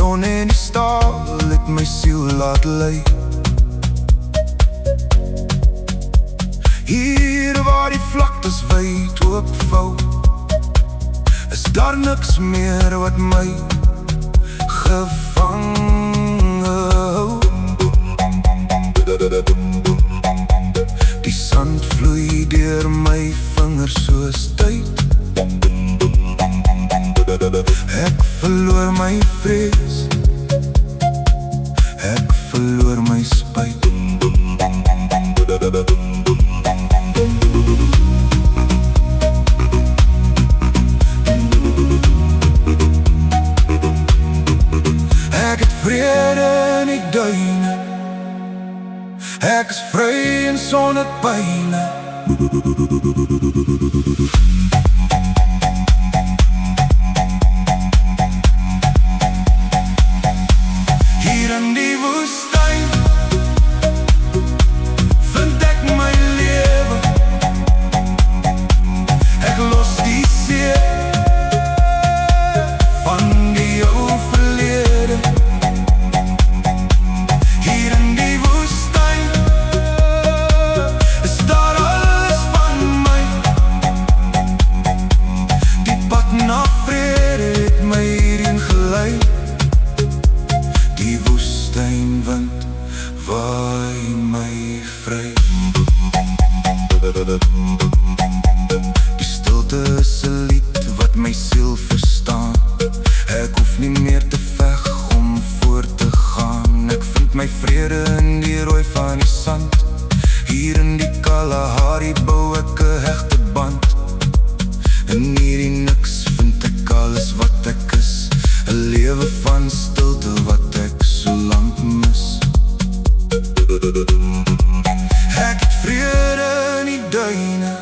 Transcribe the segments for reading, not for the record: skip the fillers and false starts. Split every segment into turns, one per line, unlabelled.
son en die staal het my siel laat lei. Hier waar die vlaktes wyd oopvou, is daar niks meer wat my gevange hou. Die sand vloei deur my vingers soos tyd. Ek verloor my vrees, ek verloor my spyt. Ek het vrede in die duine, ek is vry en sonder pyne. Hier in die woestyn vind ek my lewe. Ek los die see van die ou verlede. Hier in die woestyn is daar alles van my. Die pad na vrede het my hierheen gelei. Die woestynwind waai my vry. Die stilte is 'n lied wat my siel verstaan. Ek hoef nie meer te veg om voort te gaan. Ek vind my vrede in die rooi van die sand. Hier in die Kalahari bou ek 'n hegte band. In hierdie niks vind ek alles wat ek is. 'n lewe van stilte wat ek so lank mis. Ek het vrede in die duine,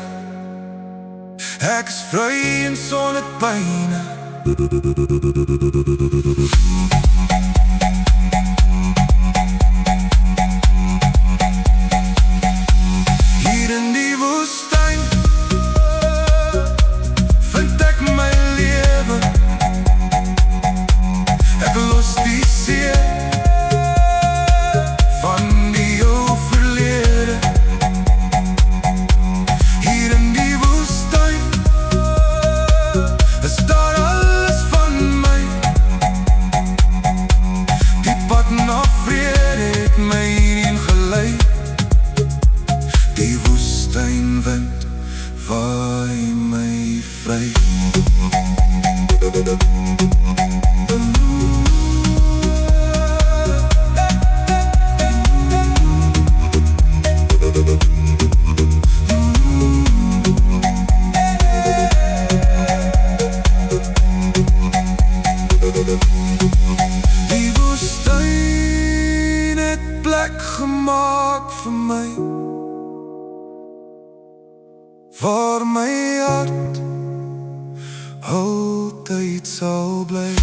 ek is vry en sonder pyne. Hier in die woestyn vind ek my lewe. Ek los die see van die ou verlede. Hier in die woestyn is daar alles van my. Die pad na vrede het my hierheen gelei. Die woestynwind waai my vry. Die woestyn het plek gemaak vir my, waar my hart altyd sal bly.